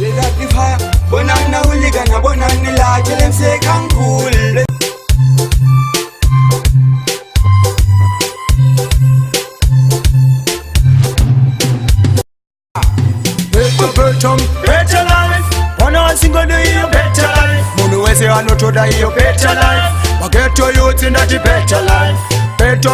Let that be fire. Bonana hooligan, bonana la, tell them say come cool. Better life. One on single day, better life. Mono we say I know to die, better life. But get to youth in that better life. Better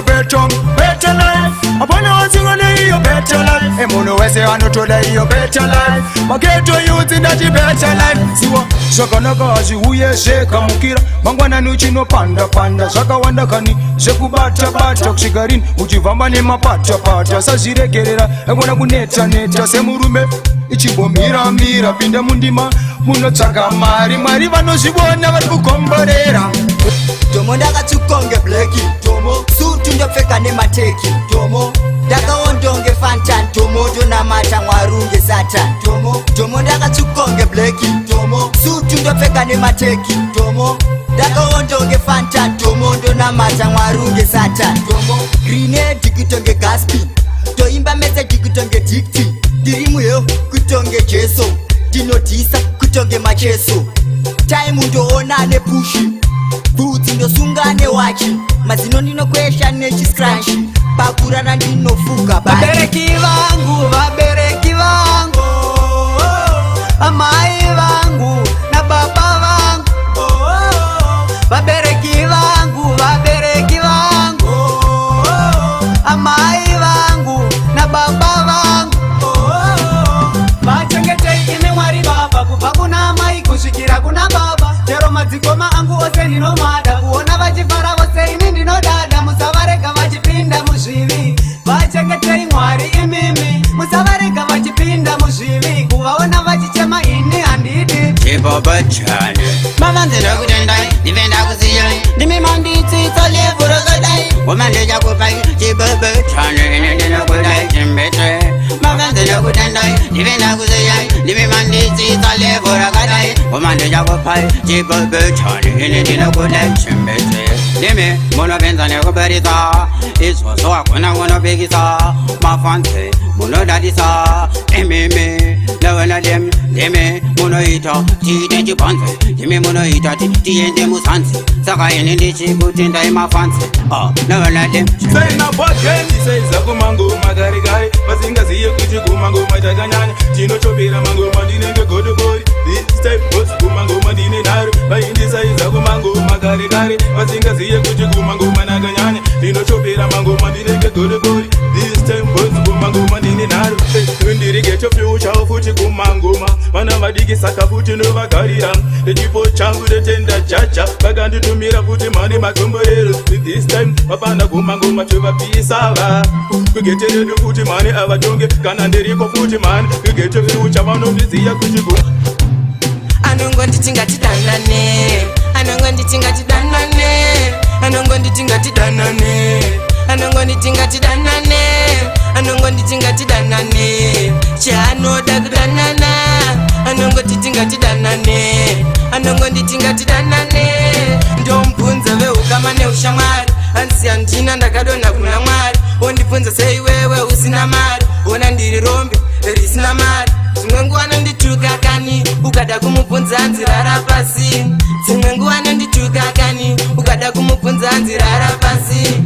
life. Upon one single day, better life. Hey, mono we say I know to die, better life. But get to youth in that better life. Siwa shaka na kazi uye sheka mukira. Mangwana nuchi no panda shaka wanda kani sheku bata kushikarini uchivamba ne mapata saziregerera engona kuneta semurume ichimbo mira pinda mundima munotsvaga mari vanozvibona vari kukomborera. Tomo ndakatukonge bleki tomo sutu ndopfeka nemateki tomo ndakaondonge fantan tomo ndonamata mwarunge satan tomo ndakatukonge bleki tomo sutu ndopfeka nemateki tomo ndakaondonge fantan tomo ndonamata mwarunge satan tomo grenade kutonge gaspi toimba message kutonge dikti ndiri muyo kutonge jeso ndinodhisa kutonge macheso time ndoona nepushi boots ndosunga newachi mazino ndinokwesha nechiscratch pakurara ndinofuga vabereki vangu amai vangu na baba vangu vabereki vangu amai vangu na baba vangu vachengetei imi Mwari Baba kubva kuna mai kusvikira kuna baba chero madzikoma angu ose ndinomada kuona vachifara vose ini ndinodada musavarega vachipinda muzvivi vachengetei Mwari imimi musavarega vachipinda muzvivi kuvaona vachichema ini handidi chibaba chane mama ndinokutendai ndivenda kusiyai ndimi manditsitsa levurokodai womandechakupai chibaba chane ine ndinokudai chimbete mama ndinokutendai ndivenda kusiyai ndimi manditsitsa levurokodai womandechakupai chibaba chane ine ndinokudai chimbete ndimi munopenza nekuberisa izvozvo hakuna kunopikisa mafanzi munodadisa imimi nevana dem ndimi munoita tiite chipanze ndimi munoita tiende musanzi saka ini ndichikuti ndai mafanzi nevana dem saiza kumangoma garigari vasingaziye kuti kumangoma takanyanya tinochopera mangoma ndinenge godobori this time boss kumangoma ndine nharo vaindisaiza kumangoma garigari vasingaziye kuti kumangoma nakanyanya tinochopera mangoma ndinenge godobori this time boss kumangoma ndine nharo ndirigeto future futi kumangoma vana vadiki saka futi novagarira nechipo changu netenda chacha vakanditumira futi mari makomborero this time vapanda kumangoma tovapisa kugeteredu futi mani avatonge kana ndiriko futi mani kugeto future vanondiziya kuti anongonditingatidanane chaanoda kudanana anongonditingatidanane ndombunza veukama neushamwari anziya ndina ndakadonha kuna Mwari ondibvunza sei wewe usina mari ona ndiri rombe risina mari dzimwe nguva nondituka kani ukada kumubvunza nzirara pasi dzimwe nguva nondituka kani ukada kumubvunza nzirara pasi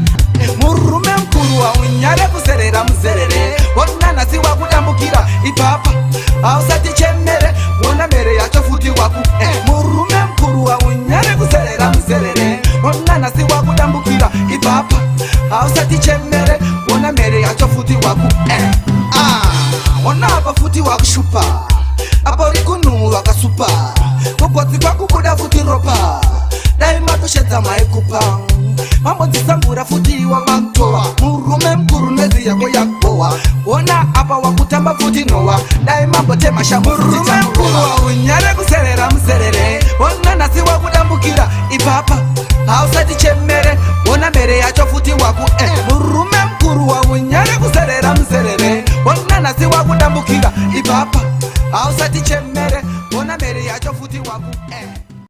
murume mkuru waunyare kuzerera muzerere wonanasi wakudambukira ipapa hausati chemere wona mere yacho futi waku murume mkuru waunyare kuzerera muzerere wonanasi wakudambukira ipapa hausati chemere wona mere yacho futi waku wona apa futi wakushupa apa uri kunhu wakasupa kugotsi kwakubuda futi ropa dai matoshedza maikupa mamodzisambura futi wamangtowa murume mkuru nezi yako yakubowa wona apa wakutamba futi nowa dai mambotema shamurume mkuru waunyare kuserera muzerere wona nasi wakudambukira ipapa hausati chemere wona mere yacho futi waku murume mkuru waunyare kuserera muzerere wona nasi wakudambukira ipapa hausati chemere wona mere yacho futi waku